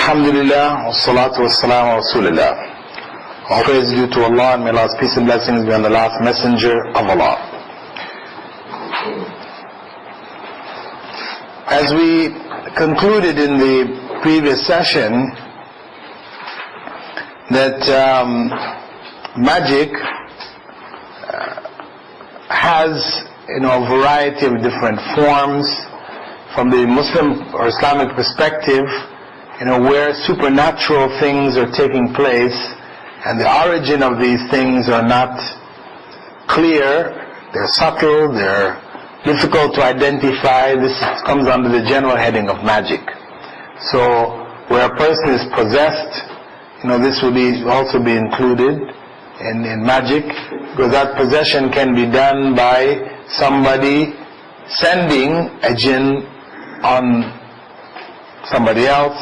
Alhamdulillah, wassalatu wassalamu ala Rasulillah. All praise due to Allah, and may Allah's peace and blessings be on the last messenger of Allah. As we concluded in the previous session, that magic has a variety of different forms. From the Muslim or Islamic perspective, where supernatural things are taking place and the origin of these things are not clear, they're subtle, they're difficult to identify. This comes under the general heading of magic. So where a person is possessed, this will also be included in magic, because that possession can be done by somebody sending a jinn on somebody else.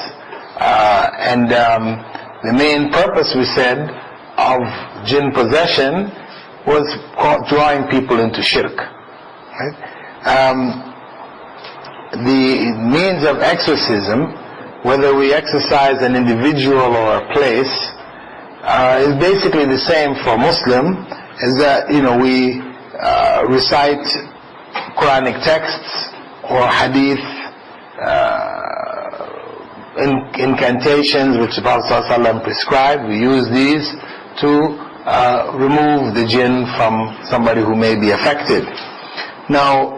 And the main purpose, we said, of jinn possession was drawing people into shirk. Right? The means of exorcism, whether we exorcise an individual or a place, is basically the same for Muslim, is that we recite Quranic texts or hadith, incantations which the Prophet ﷺ prescribed. We use these to remove the jinn from somebody who may be affected. Now,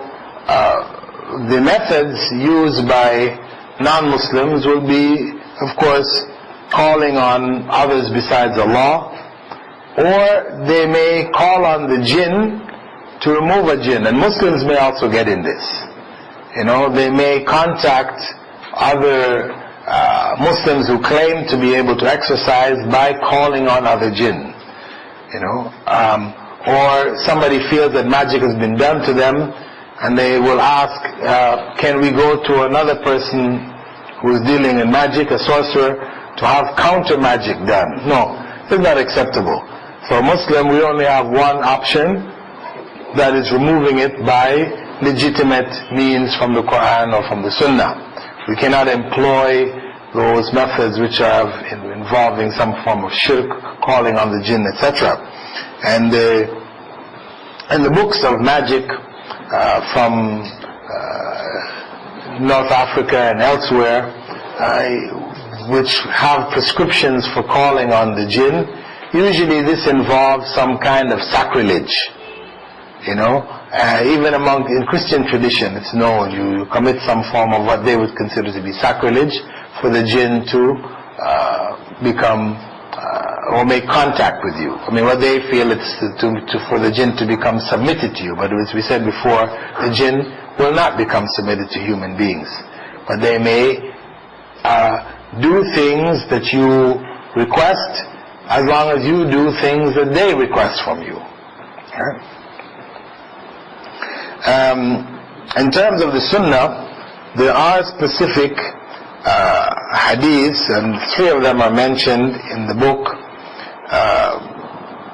the methods used by non-Muslims will be, of course, calling on others besides Allah, or they may call on the jinn to remove a jinn, and Muslims may also get in this. They may contact other Muslims who claim to be able to exorcise by calling on other jinn, or somebody feels that magic has been done to them, and they will ask, can we go to another person who is dealing in magic, a sorcerer, to have counter magic done? No, it's not acceptable. For a Muslim, we only have one option, that is removing it by legitimate means from the Quran or from the Sunnah. We cannot employ those methods which are involving some form of shirk, calling on the jinn, etc. And the books of magic from North Africa and elsewhere, which have prescriptions for calling on the jinn, usually this involves some kind of sacrilege. Even in Christian tradition, it's known, you commit some form of what they would consider to be sacrilege for the jinn to become or make contact with you. What they feel it's for the jinn to become submitted to you. But as we said before, the jinn will not become submitted to human beings. But they may do things that you request, as long as you do things that they request from you. Okay? In terms of the Sunnah, there are specific hadiths, and 3 of them are mentioned in the book,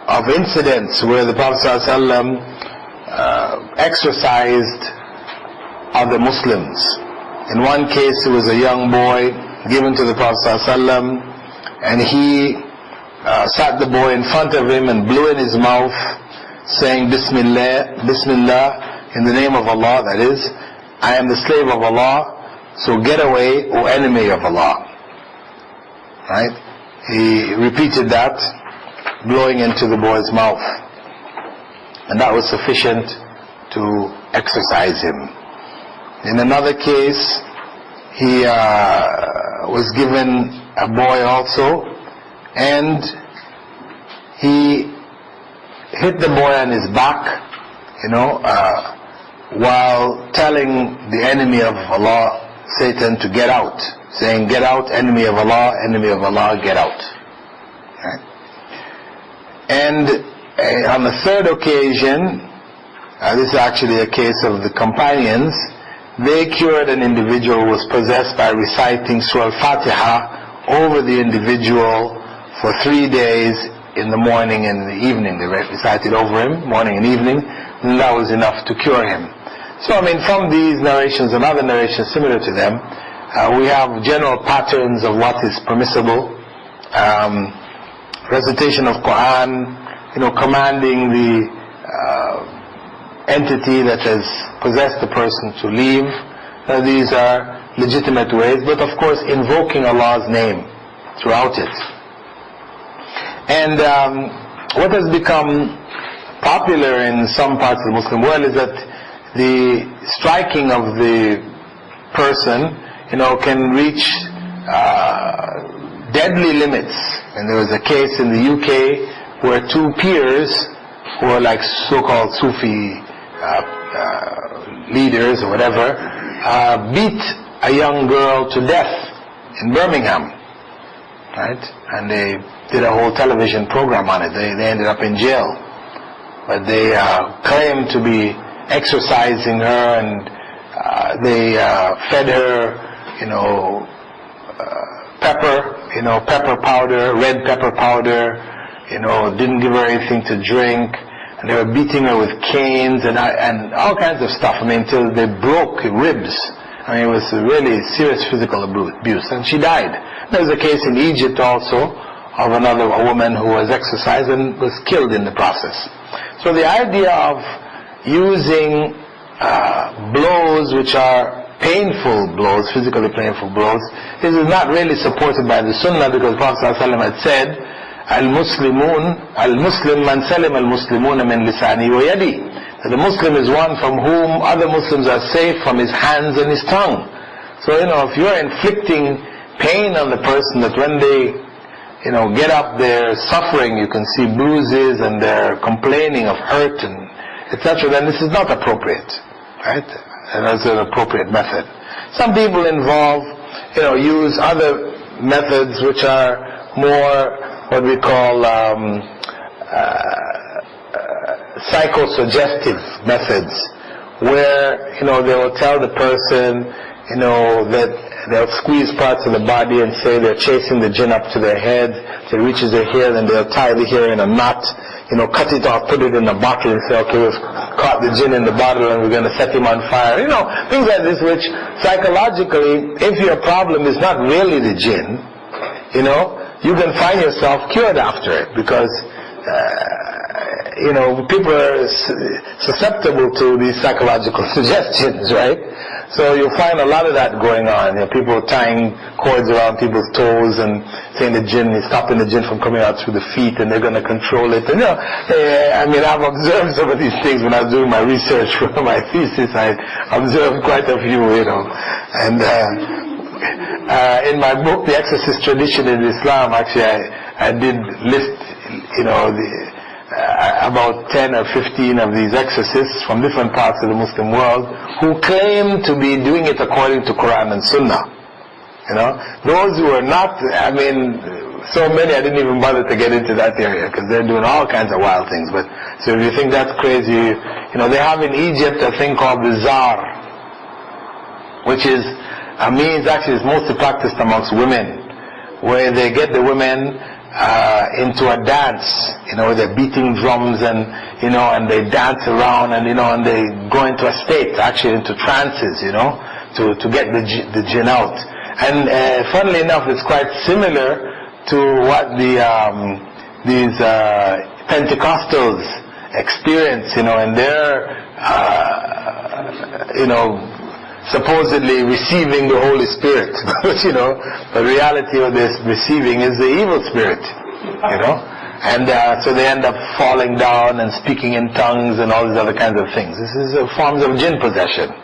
of incidents where the Prophet ﷺ exorcised other Muslims. In one case, there was a young boy given to the Prophet ﷺ, and he sat the boy in front of him and blew in his mouth, saying, Bismillah, Bismillah, in the name of Allah, that is, I am the slave of Allah, so get away, O enemy of Allah. Right? He repeated that, blowing into the boy's mouth. And that was sufficient to exorcise him. In another case, he was given a boy also, and he hit the boy on his back, while telling the enemy of Allah, Satan, to get out, saying, get out, enemy of Allah, get out. Right? And on the 3rd occasion, this is actually a case of the companions, they cured an individual who was possessed by reciting Surah Al-Fatiha over the individual for 3 days, in the morning and the evening. They recited over him, morning and evening, and that was enough to cure him. So from these narrations and other narrations similar to them, We have general patterns of what is permissible. Recitation of Quran, commanding the entity that has possessed the person to leave. These are legitimate ways, but of course invoking Allah's name throughout it. And what has become popular in some parts of the Muslim world is that the striking of the person, can reach deadly limits. And there was a case in the UK where two peers who are like so-called Sufi leaders or whatever, beat a young girl to death in Birmingham, right? And they did a whole television program on it. They ended up in jail, but they claimed to be exorcising her, and they fed her, pepper powder, red pepper powder, didn't give her anything to drink. And they were beating her with canes and all kinds of stuff. Until they broke ribs. It was really serious physical abuse. And she died. There was a case in Egypt also of a woman who was exorcised and was killed in the process. So the idea of using blows which are painful blows, physically painful blows, this is not really supported by the Sunnah, because Prophet ﷺ had said, Al-Muslim man salim al-Muslimuna min lisani wa yadi. The Muslim is one from whom other Muslims are safe from his hands and his tongue. So, if you're inflicting pain on the person, that when they, get up, they're suffering, you can see bruises and they're complaining of hurt and etc., then this is not appropriate, right? And that's an appropriate method. Some people use other methods which are more what we call psychosuggestive methods, where they will tell the person that they'll squeeze parts of the body and say they're chasing the jinn up to their head. If it reaches their hair, then they'll tie the hair in a knot, cut it off, put it in a bottle and say, okay, we've caught the jinn in the bottle and we're going to set him on fire. Things like this, which psychologically, if your problem is not really the jinn, you can find yourself cured after it, because people are susceptible to these psychological suggestions, right? So you'll find a lot of that going on. People tying cords around people's toes and saying the jinn is stopping the jinn from coming out through the feet, and they're going to control it. And I've observed some of these things when I was doing my research for my thesis. I observed quite a few, And in my book, The Exorcist Tradition in Islam, actually I did list, about 10 or 15 of these exorcists from different parts of the Muslim world who claim to be doing it according to Quran and Sunnah. Those who are not, so many I didn't even bother to get into that area, because they're doing all kinds of wild things. But so if you think that's crazy, they have in Egypt a thing called the Zar, which is a means, actually is mostly practiced amongst women, where they get the women into a dance, they're beating drums and they dance around and and they go into a state, actually into trances, to get the jinn out. And funnily enough, it's quite similar to what these Pentecostals experience, in their supposedly receiving the Holy Spirit. But the reality of this receiving is the evil spirit, and so they end up falling down and speaking in tongues and all these other kinds of things. This is forms of jinn possession.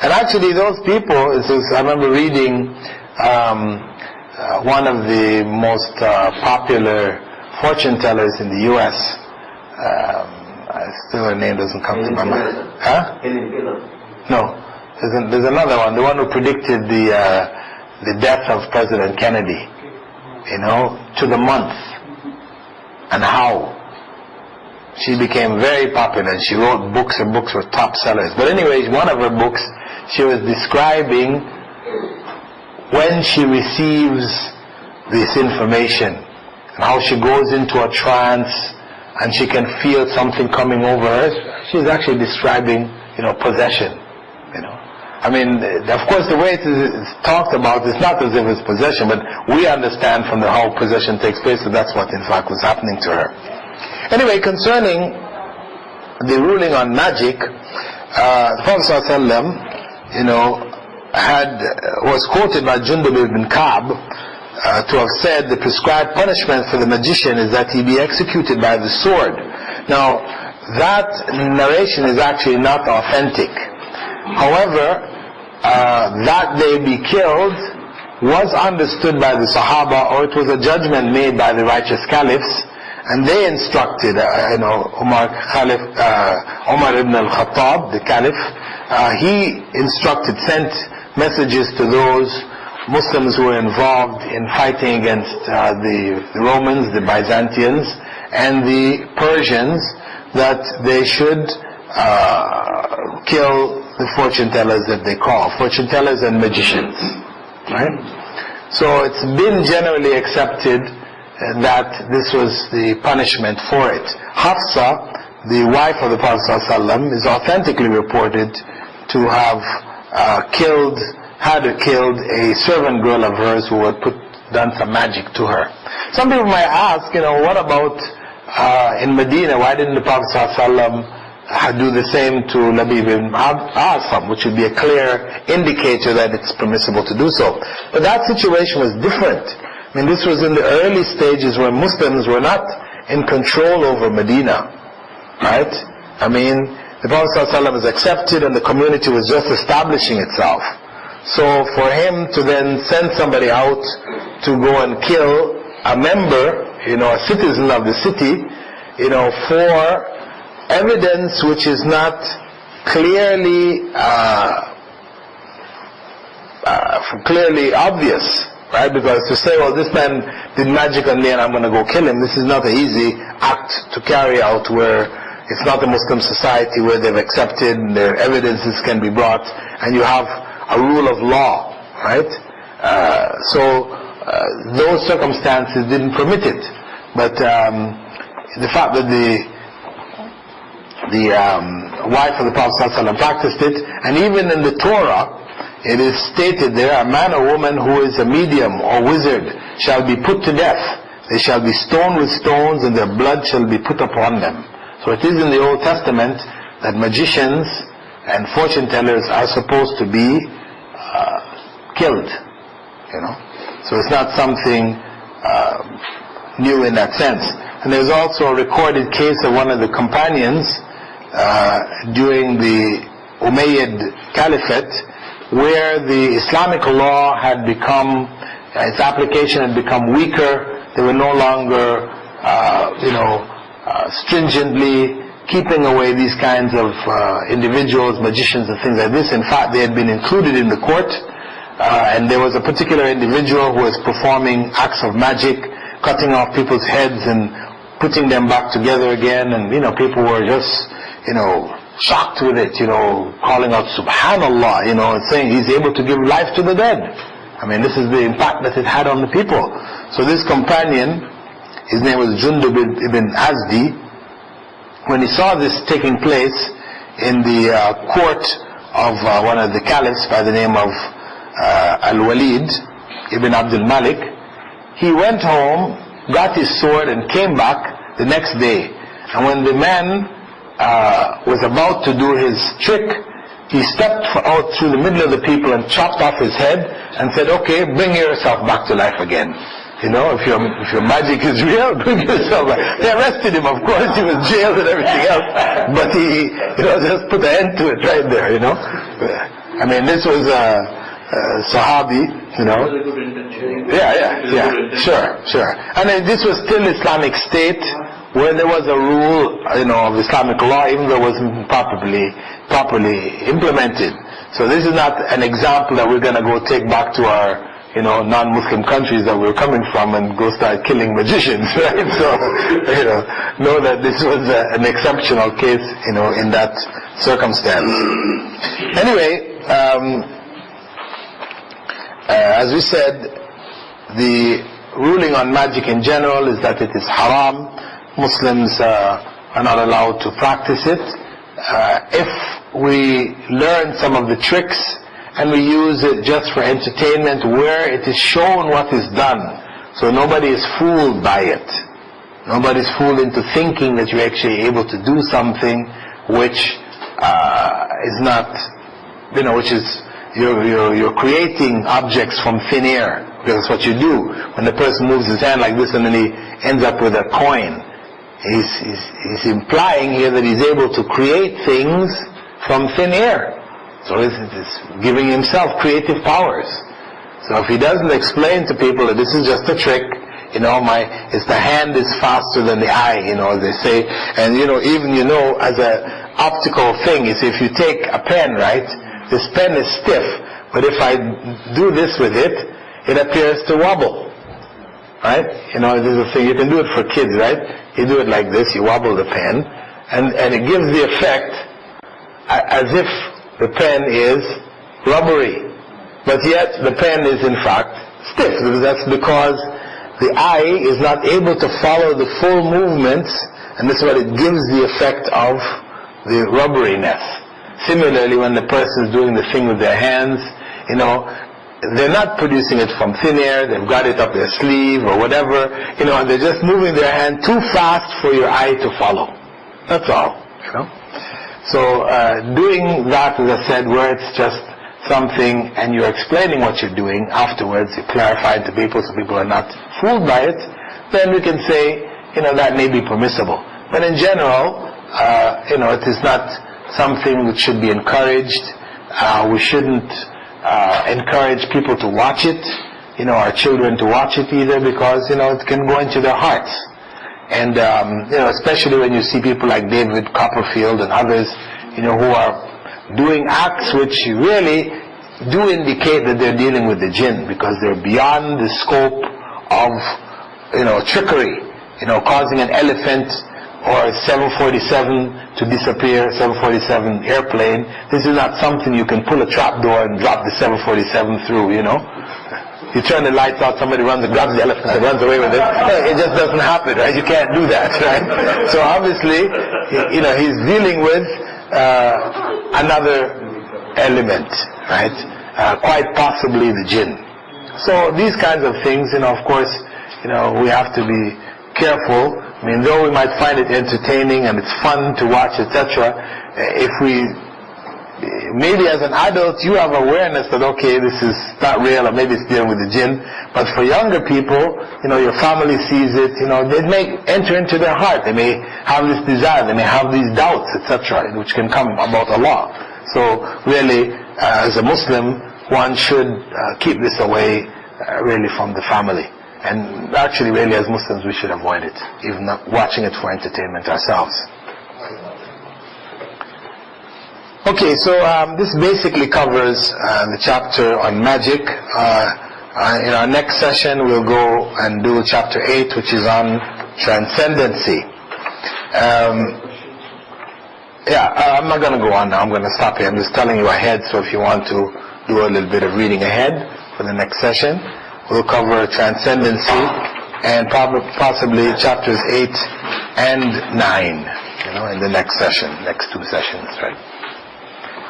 And actually those people, I remember reading one of the most popular fortune tellers in the U.S. Still her name doesn't come to my mind. Huh? No. There's another one, the one who predicted the death of President Kennedy, to the month, and how. She became very popular, and she wrote books, and books were top sellers. But anyway, one of her books, she was describing when she receives this information, and how she goes into a trance, and she can feel something coming over her. She's actually describing, possession, I mean, of course, the way it is talked about is not as if it's possession, but we understand from how possession takes place that that's what in fact was happening to her. Anyway, concerning the ruling on magic, the Prophet ﷺ, was quoted by Jundub ibn Ka'b to have said the prescribed punishment for the magician is that he be executed by the sword. Now, that narration is actually not authentic. However, that they be killed was understood by the Sahaba, or it was a judgment made by the righteous caliphs, and they instructed, Umar ibn al-Khattab, the caliph, he sent messages to those Muslims who were involved in fighting against the Romans, the Byzantines, and the Persians, that they should kill the fortune tellers that they call, fortune tellers and magicians, right? So it's been generally accepted that this was the punishment for it. Hafsa, the wife of the Prophet ﷺ, is authentically reported to have killed a servant girl of hers who had done some magic to her. Some people might ask, what about in Medina? Why didn't the Prophet ﷺ do the same to Labib ibn Asam, which would be a clear indicator that it's permissible to do so? But that situation was different. I mean, this was in the early stages where Muslims were not in control over Medina, right? I mean, the Prophet ﷺ was accepted and the community was just establishing itself. So for him to then send somebody out to go and kill a member, a citizen of the city, for evidence which is not clearly obvious, right? Because to say, well, this man did magic on me and I'm going to go kill him, this is not an easy act to carry out, where it's not a Muslim society where they've accepted and their evidences can be brought and you have a rule of law, right? So those circumstances didn't permit it. But the fact that the wife of the Prophet ﷺ practiced it, and even in the Torah it is stated there, a man or woman who is a medium or wizard shall be put to death. They shall be stoned with stones and their blood shall be put upon them. So it is in the Old Testament that magicians and fortune tellers are supposed to be killed, so it's not something new in that sense. And there's also a recorded case of one of the companions during the Umayyad Caliphate, where the Islamic law had become, its application had become weaker. They were no longer, stringently keeping away these kinds of individuals, magicians and things like this. In fact, they had been included in the court, and there was a particular individual who was performing acts of magic, cutting off people's heads and putting them back together again, and people were just shocked with it, calling out Subhanallah, and saying he's able to give life to the dead. I mean, this is the impact that it had on the people. So this companion, his name was Jundub ibn Azdi, when he saw this taking place in the court of one of the caliphs by the name of Al-Walid ibn Abdul Malik, he went home, got his sword and came back the next day. And when the man was about to do his trick, he stepped out through the middle of the people and chopped off his head and said, okay, bring yourself back to life again. If your magic is real, bring yourself back. They arrested him, of course, he was jailed and everything else, but he just put an end to it right there, I mean, this was Sahabi, Sure. And this was still Islamic State, where there was a rule, of Islamic law, even though it wasn't properly implemented. So this is not an example that we're going to go take back to our, non-Muslim countries that we're coming from and go start killing magicians, right? So, know that this was an exceptional case, in that circumstance. Anyway, as we said, the ruling on magic in general is that it is haram. Muslims are not allowed to practice it. If we learn some of the tricks and we use it just for entertainment where it is shown what is done. So nobody is fooled by it. Nobody's fooled into thinking that you're actually able to do something which is not, which is, you're creating objects from thin air, because that's what you do. When the person moves his hand like this and then he ends up with a coin, he's implying here that he's able to create things from thin air. So it's giving himself creative powers. So if he doesn't explain to people that this is just a trick, it's the hand is faster than the eye, they say. And even as a optical thing, is if you take a pen, right, this pen is stiff, but if I do this with it, it appears to wobble, right? This is a thing, you can do it for kids, right? You do it like this, you wobble the pen, and it gives the effect as if the pen is rubbery, but yet the pen is in fact stiff. That's because the eye is not able to follow the full movements, and this is what it gives the effect of the rubberiness. Similarly, when the person is doing the thing with their hands, they're not producing it from thin air, they've got it up their sleeve or whatever, and they're just moving their hand too fast for your eye to follow. That's all, So doing that, as I said, where it's just something and you're explaining what you're doing afterwards, you clarify it to people so people are not fooled by it, then we can say, that may be permissible. But in general, it is not something which should be encouraged. We shouldn't encourage people to watch it, our children to watch it either, because, it can go into their hearts. And, especially when you see people like David Copperfield and others, who are doing acts which really do indicate that they're dealing with the jinn, because they're beyond the scope of, trickery, causing an elephant or 747 to disappear, 747 airplane. This is not something you can pull a trap door and drop the 747 through, You turn the lights out, somebody runs and grabs the elephant and runs away with it. It just doesn't happen, right? You can't do that, right? So obviously, he's dealing with another element, right? Quite possibly the jinn. So these kinds of things, of course, we have to be careful. I mean, though we might find it entertaining and it's fun to watch, etc., if we, maybe as an adult you have awareness that, okay, this is not real, or maybe it's dealing with the jinn, but for younger people, your family sees it, it may enter into their heart, they may have this desire, they may have these doubts, etc., which can come about Allah. So really, as a Muslim, one should keep this away really from the family. And actually, really, as Muslims, we should avoid it, even not watching it for entertainment ourselves. Okay, so this basically covers the chapter on magic. In our next session, we'll go and do chapter 8, which is on transcendency. I'm not going to go on now. I'm going to stop here. I'm just telling you ahead, so if you want to do a little bit of reading ahead for the next session, we'll cover transcendency and possibly chapters 8 and 9, in the next session, next 2 sessions, right?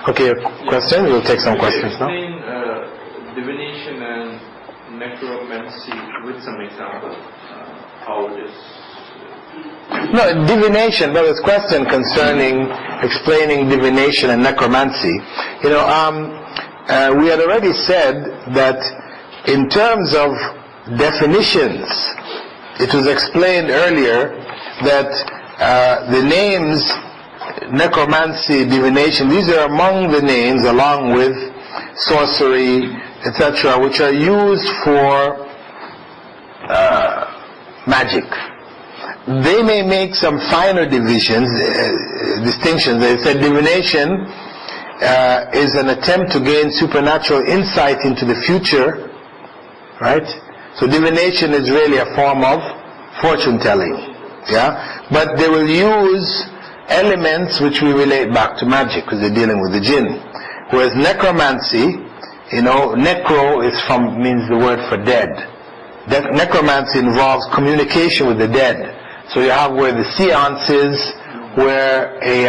Okay, a question? We'll take some questions now. Explain divination and necromancy with some example. How it is. No, divination. There was a question concerning explaining divination and necromancy. We had already said that in terms of definitions, it was explained earlier that the names necromancy, divination, these are among the names, along with sorcery, etc., which are used for magic. They may make some finer distinctions. They said divination is an attempt to gain supernatural insight into the future, right? So divination is really a form of fortune telling, but they will use elements which we relate back to magic, because they're dealing with the jinn. Whereas necromancy, necro means the word for dead. Necromancy involves communication with the dead. So you have where the seances, where a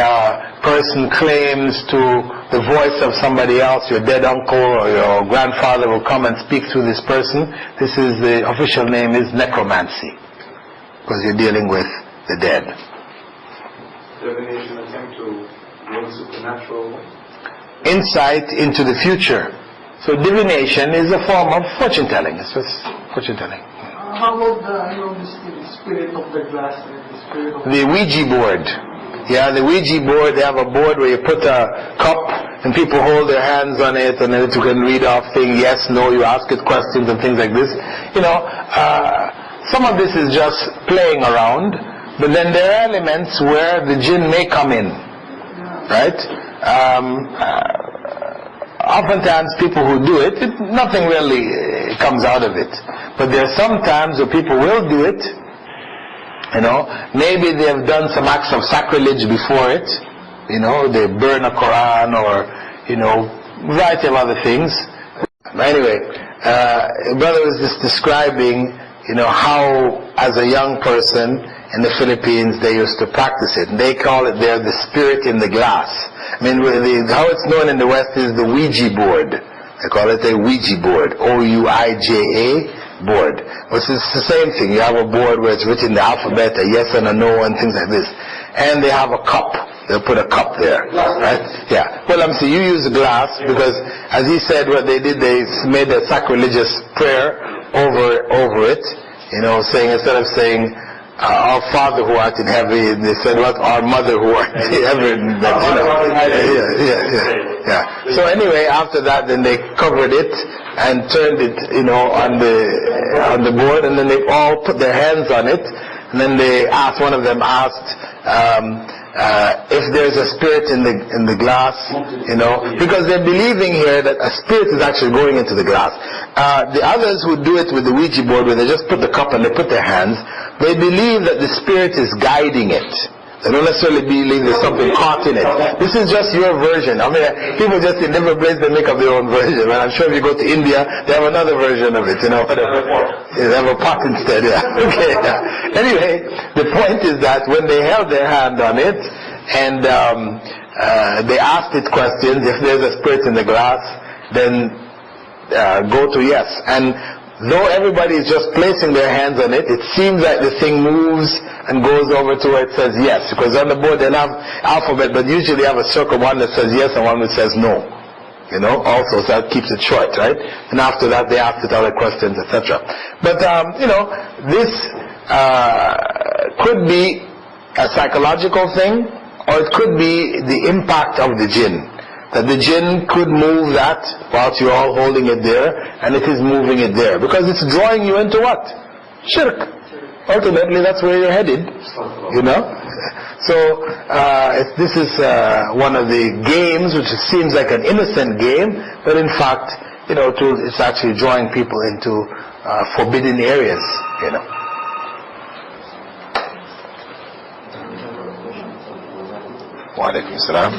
person claims to the voice of somebody else, your dead uncle or your grandfather will come and speak through this person. This is, the official name is necromancy, because you're dealing with the dead. Divination attempt to gain supernatural insight into the future. So divination is a form of fortune telling. It's just fortune telling. How about the spirit of the glass and the spirit of the Ouija board? Yeah, the Ouija board, they have a board where you put a cup and people hold their hands on it, and then you can read off things, yes, no, you ask it questions and things like this. Some of this is just playing around, but then there are elements where the jinn may come in, right? Oftentimes people who do it, nothing really comes out of it. But there are some times where people will do it. Maybe they have done some acts of sacrilege before it. They burn a Quran or, variety of other things. But anyway, brother was just describing, how as a young person in the Philippines they used to practice it. And they call it there the spirit in the glass. How it's known in the West is the Ouija board. They call it a Ouija board, O-U-I-J-A board. Which is the same thing. You have a board where it's written the alphabet, a yes and a no and things like this. And they have a cup. They'll put a cup there, right? Yeah. Well, you use the glass because, as he said, what they did, they made a sacrilegious prayer over it. Saying, instead of saying, our Father who art in heaven, they said, what? Our Mother who art in heaven. Yeah. So anyway, after that, then they covered it and turned it, on the board, and then they all put their hands on it, and then one of them asked, if there's a spirit in the glass, because they're believing here that a spirit is actually going into the glass. The others who do it with the Ouija board, where they just put the cup and they put their hands, they believe that the spirit is guiding it. They don't necessarily believe there's something caught in it. This is just your version. People just in different places, they make up their own version. And I'm sure if you go to India, they have another version of it, whatever. They have a pot instead, yeah. Okay, yeah. Anyway, the point is that when they held their hand on it, and they asked it questions, if there's a spirit in the glass, then go to yes. And though everybody is just placing their hands on it, it seems like the thing moves and goes over to where it says yes. Because on the board they'll have alphabet, but usually they have a circle, one that says yes and one that says no. Also, so that keeps it short, right? And after that they ask it other questions, etc. But, this could be a psychological thing, or it could be the impact of the jinn. That the jinn could move that whilst you're all holding it there, and it is moving it there. Because it's drawing you into what? Shirk. Ultimately, that's where you're headed. So, this is one of the games which seems like an innocent game, but in fact, it's actually drawing people into forbidden areas, Wa alaikum salam.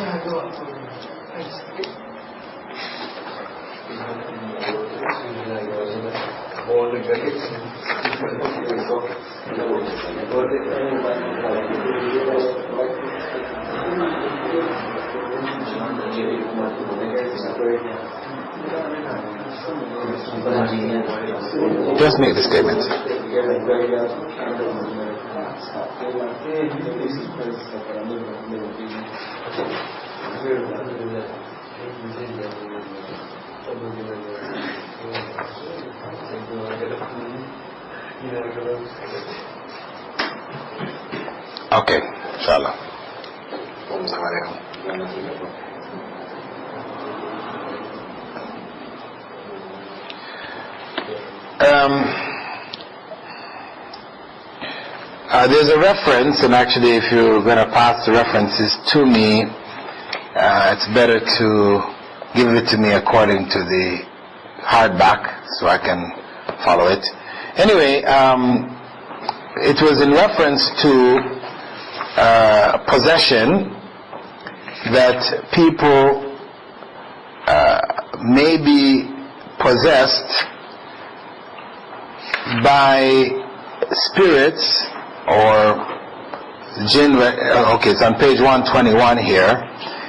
Just make the statement. Okay, inshallah. There's a reference, and actually if you're going to pass the references to me, it's better to give it to me according to the hardback so I can follow it. Anyway, it was in reference to possession, that people may be possessed by spirits or jinn, okay, it's on page 121 here.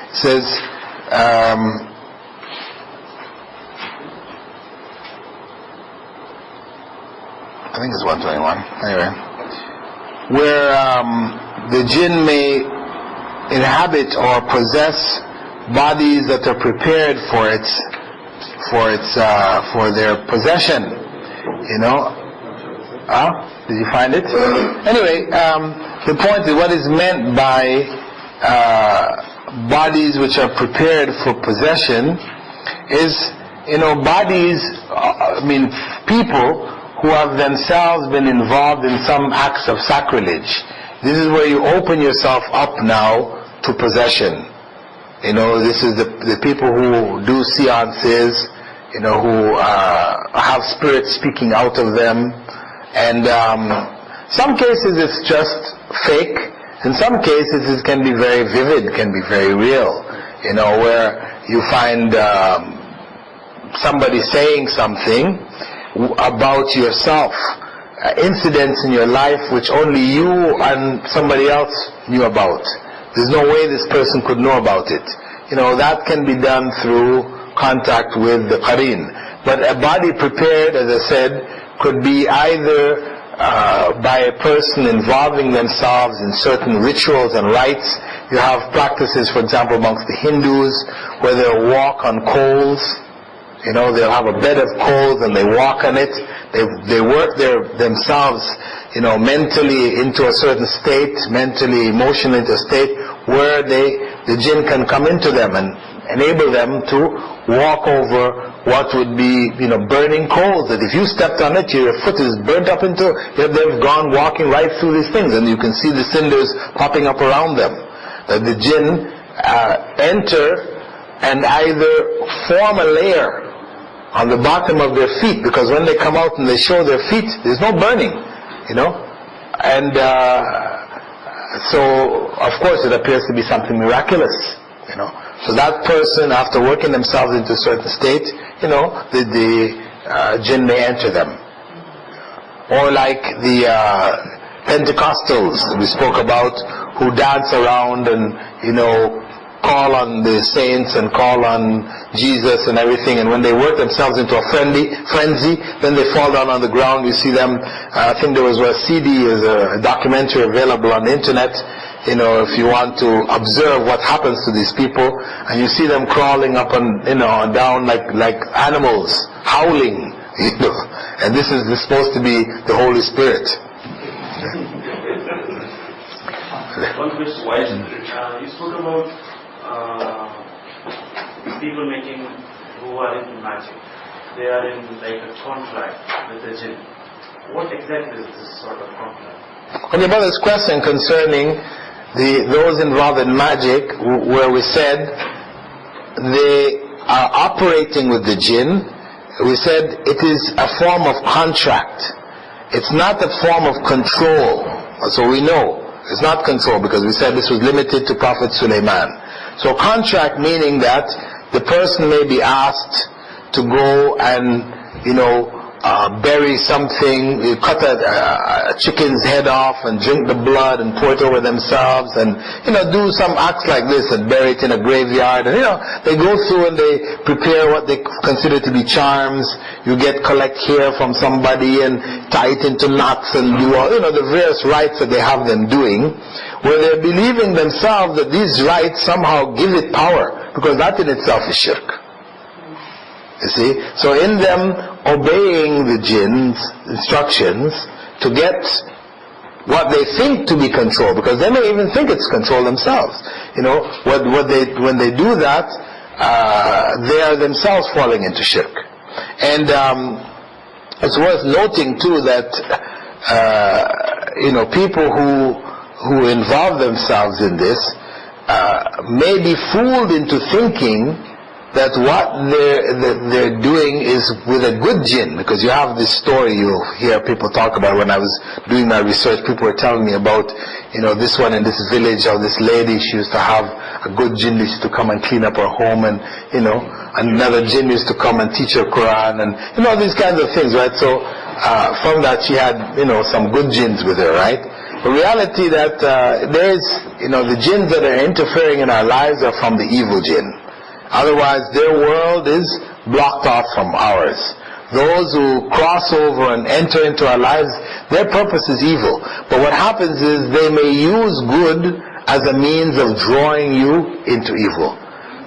It says, I think it's 121, anyway, where the jinn may inhabit or possess bodies that are prepared for their possession, you know. Did you find it? Anyway, the point is, what is meant by bodies which are prepared for possession is, you know, bodies, people who have themselves been involved in some acts of sacrilege. This is where you open yourself up now to possession. You know, this is the people who do seances, you know, who have spirits speaking out of them. And some cases it's just fake. In some cases it can be very vivid, can be very real. You know, where you find somebody saying something about yourself, incidents in your life which only you and somebody else knew about. There's no way this person could know about it. You know, that can be done through contact with the qareen. But a body prepared, as I said, could be either by a person involving themselves in certain rituals and rites. You have practices, for example, amongst the Hindus, where they'll walk on coals. You know, they'll have a bed of coals and they walk on it. They work themselves, you know, mentally into a certain state, mentally, emotionally into a state where the jinn can come into them and enable them to walk over what would be, you know, burning coals, that if you stepped on it, your foot is burnt up into, they've gone walking right through these things, and you can see the cinders popping up around them. That the jinn enter and either form a layer on the bottom of their feet, because when they come out and they show their feet, there's no burning, you know. And so, of course, it appears to be something miraculous, you know. So that person, after working themselves into a certain state, you know, the jinn may enter them. Or like the Pentecostals we spoke about, who dance around and, you know, call on the saints and call on Jesus and everything, and when they work themselves into a frenzy, then they fall down on the ground. You see them, I think there was a CD, is a documentary available on the internet, you know, if you want to observe what happens to these people, and you see them crawling up and, you know, down like animals, howling, you know, and this is supposed to be the Holy Spirit. One question, why you spoke about people who are into magic. They are in like a contract with the jinn. What exactly is this sort of contract? Okay, brother's question concerning those involved in magic, where we said they are operating with the jinn. We said it is a form of contract. It's not a form of control. So we know it's not control, because we said this was limited to Prophet Sulaiman. So contract meaning that the person may be asked to go and, you know, bury something, cut a chicken's head off and drink the blood and pour it over themselves, and, you know, do some acts like this and bury it in a graveyard. And, you know, they go through and they prepare what they consider to be charms. You collect hair from somebody and tie it into knots and do all, you know, the various rites that they have them doing, where they're believing themselves that these rites somehow give it power, because that in itself is shirk. You see? So in them obeying the jinn's instructions to get what they think to be control, because they may even think it's control themselves. You know, when they do that, they are themselves falling into shirk. And it's worth noting too that you know, people who involve themselves in this may be fooled into thinking that what they're doing is with a good jinn, because you have this story you'll hear people talk about. When I was doing my research, people were telling me about, you know, this one in this village, or this lady, she used to have a good jinn who used to come and clean up her home, and, you know, another jinn used to come and teach her Quran, and, you know, these kinds of things, right? So from that she had, you know, some good jinns with her, right? The reality that there is, the jinns that are interfering in our lives are from the evil jinn. Otherwise, their world is blocked off from ours. Those who cross over and enter into our lives, their purpose is evil. But what happens is they may use good as a means of drawing you into evil.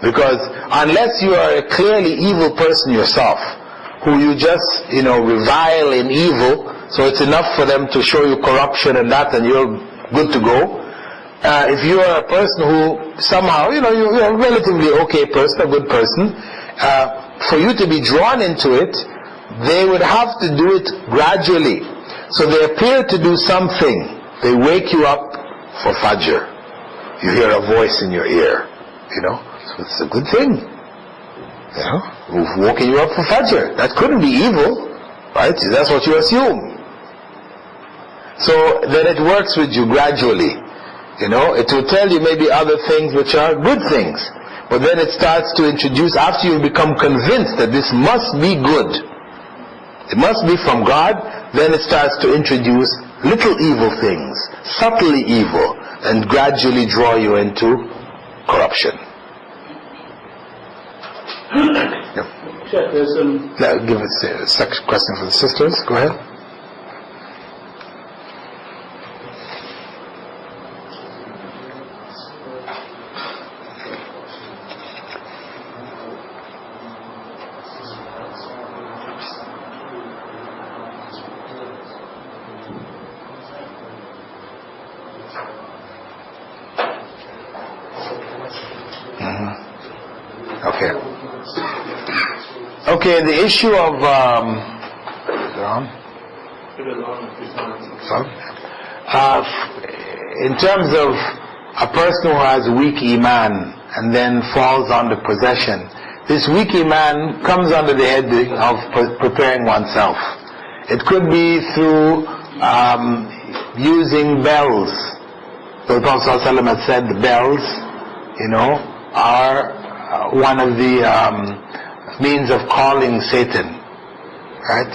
Because unless you are a clearly evil person yourself, who you just, revile in evil, so it's enough for them to show you corruption and that, and you're good to go. If you are a person who somehow, you're a relatively okay person, a good person, for you to be drawn into it, they would have to do it gradually. So they appear to do something. They wake you up for Fajr. You hear a voice in your ear, So it's a good thing. Who've woken you up for Fajr. That couldn't be evil, right? That's what you assume. So then it works with you gradually. It will tell you maybe other things which are good things. But then it starts to introduce, after you become convinced that this must be good, it must be from God, then it starts to introduce little evil things, subtly evil, and gradually draw you into corruption. Check, there's Give us a second question for the sisters. Go ahead. Okay, the issue of in terms of a person who has weak iman and then falls under possession, this weak iman comes under the heading of preparing oneself. It could be through using bells. The Prophet ﷺ had said the bells, are one of the means of calling Satan, right?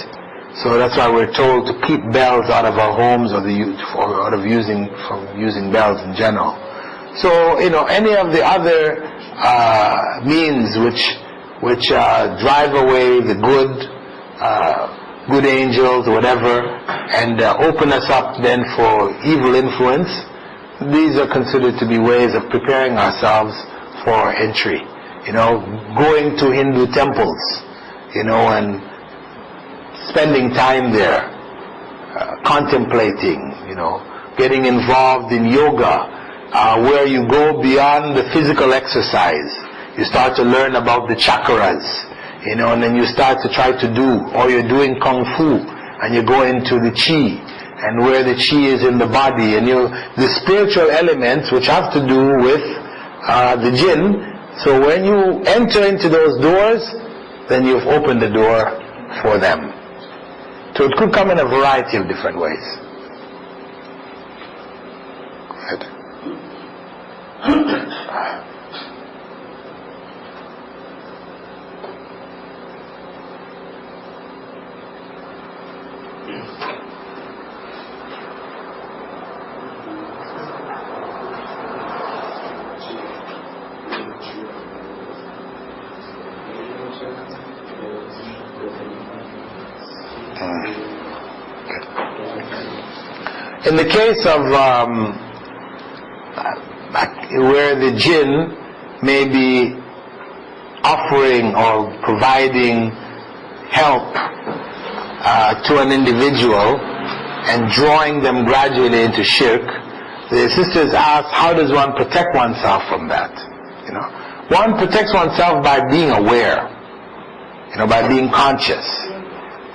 So that's why we're told to keep bells out of our homes, or out of using bells in general. So any of the other means which drive away the good angels or whatever, and open us up then for evil influence, these are considered to be ways of preparing ourselves for entry. Going to Hindu temples, and spending time there, contemplating, getting involved in yoga, where you go beyond the physical exercise. You start to learn about the chakras, and then you start to try to do, or you're doing kung fu, and you go into the chi, and where the chi is in the body, and the spiritual elements which have to do with the jinn. So when you enter into those doors, then you've opened the door for them. So it could come in a variety of different ways. Go ahead. In the case of where the jinn may be offering or providing help to an individual and drawing them gradually into shirk, the sisters ask, how does one protect oneself from that? One protects oneself by being aware, by being conscious.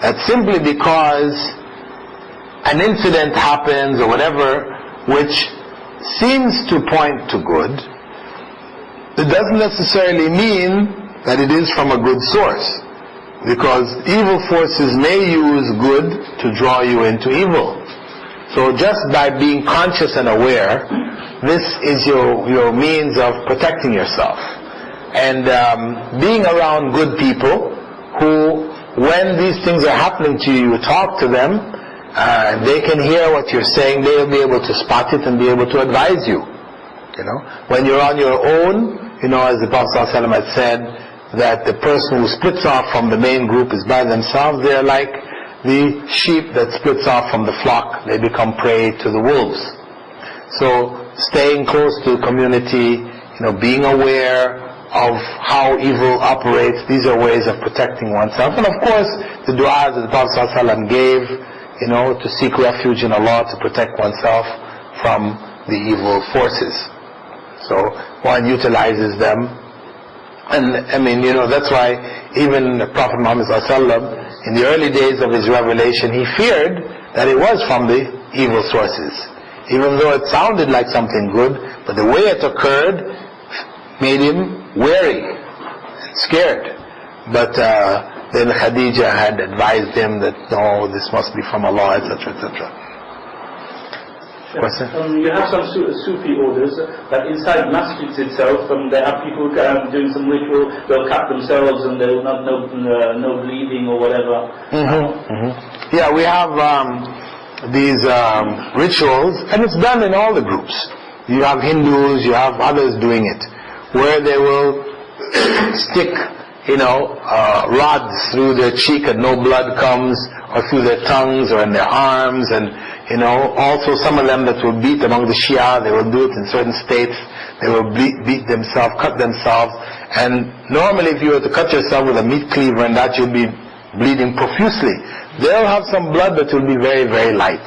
That's simply because an incident happens or whatever which seems to point to good. It doesn't necessarily mean that it is from a good source, because evil forces may use good to draw you into evil. So just by being conscious and aware, this is your means of protecting yourself. And being around good people who, when these things are happening to you, you talk to them, They can hear what you're saying. They'll be able to spot it and be able to advise you. When you're on your own, as the Prophet ﷺ had said, that the person who splits off from the main group is by themselves. They're like the sheep that splits off from the flock. They become prey to the wolves. So staying close to the community, being aware of how evil operates, these are ways of protecting oneself. And of course, the du'as that the Prophet ﷺ gave, to seek refuge in Allah, to protect oneself from the evil forces. So one utilizes them. And that's why even the Prophet Muhammad ﷺ, in the early days of his revelation, he feared that it was from the evil sources. Even though it sounded like something good, but the way it occurred made him wary and scared. But then Khadija had advised him that no, this must be from Allah, etc., etc. You have some Sufi orders that inside masjids itself, there are people doing some ritual. They'll cut themselves and there will not no bleeding or whatever. Yeah, we have these rituals, and it's done in all the groups. You have Hindus, you have others doing it, where they will stick, rods through their cheek and no blood comes, or through their tongues or in their arms, and also some of them that will beat among the Shia, they will do it in certain states. They will beat themselves, cut themselves, and normally if you were to cut yourself with a meat cleaver and that, you'll be bleeding profusely. They'll have some blood that will be very, very light,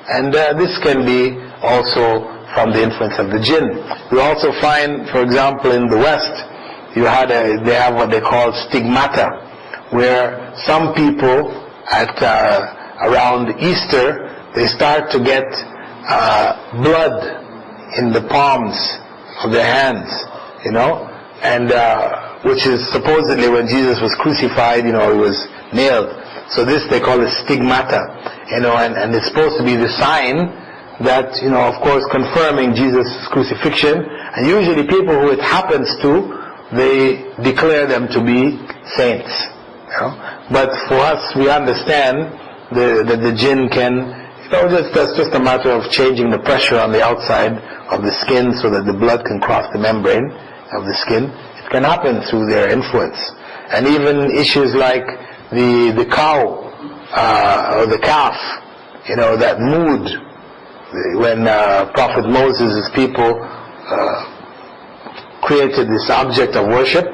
and this can be also from the influence of the jinn. We also find, for example, in the West, they have what they call stigmata, where some people at around Easter, they start to get blood in the palms of their hands, and which is supposedly when Jesus was crucified, he was nailed. So this they call it stigmata, and it's supposed to be the sign that, of course, confirming Jesus' crucifixion. And usually people who it happens to, they declare them to be saints. But for us, we understand that the jinn can, that's just a matter of changing the pressure on the outside of the skin so that the blood can cross the membrane of the skin. It can happen through their influence. And even issues like the cow or the calf, that mood, when Prophet Moses' people created this object of worship,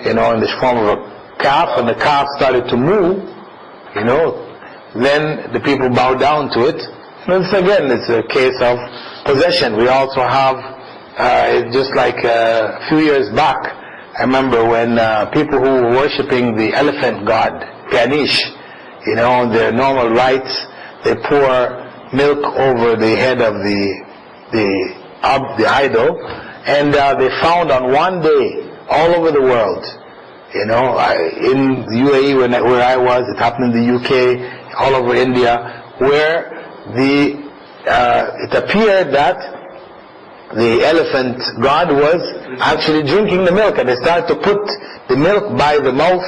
in the form of a calf, and the calf started to move, then the people bowed down to it. And it's a case of possession. We also have, just like a few years back, I remember when people who were worshipping the elephant god, Ganesh, their normal rites, they pour milk over the head of the idol, and they found on one day, all over the world, in the UAE where I was, it happened in the UK, all over India, where it appeared that the elephant god was actually drinking the milk, and they started to put the milk by the mouth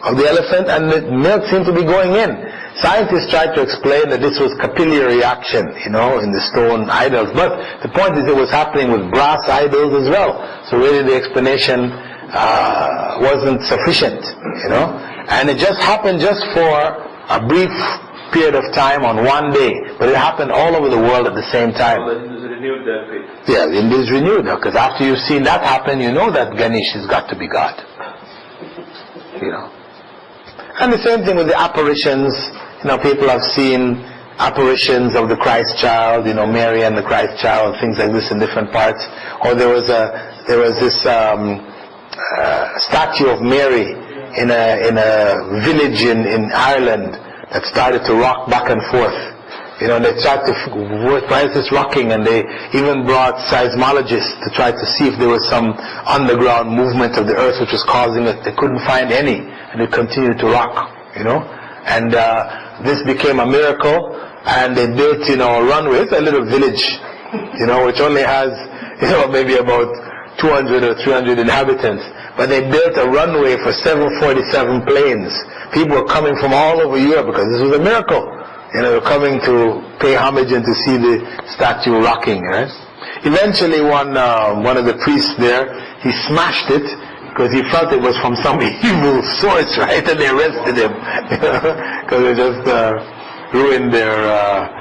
of the elephant, and the milk seemed to be going in. Scientists tried to explain that this was capillary action, in the stone idols, but the point is it was happening with brass idols as well. So really the explanation wasn't sufficient, and it just happened just for a brief period of time on one day, but it happened all over the world at the same time. The Hindus renewed their faith. Yeah, the Hindus renewed, because after you've seen that happen, you know that Ganesh has got to be God. And the same thing with the apparitions. People have seen apparitions of the Christ child, Mary and the Christ child, things like this in different parts. Or there was this statue of Mary in a village in Ireland that started to rock back and forth. They tried to, why is this rocking? And they even brought seismologists to try to see if there was some underground movement of the earth which was causing it. They couldn't find any, and it continued to rock, And this became a miracle, and they built, a runway. It's a little village, which only has, maybe about 200 or 300 inhabitants. But they built a runway for 747 planes. People were coming from all over Europe because this was a miracle. coming to pay homage and to see the statue rocking, right? Eventually one of the priests there, he smashed it because he felt it was from some evil source, right? And they arrested him because it just ruined their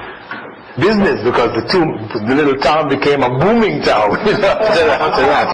business, because the little town became a booming town after that.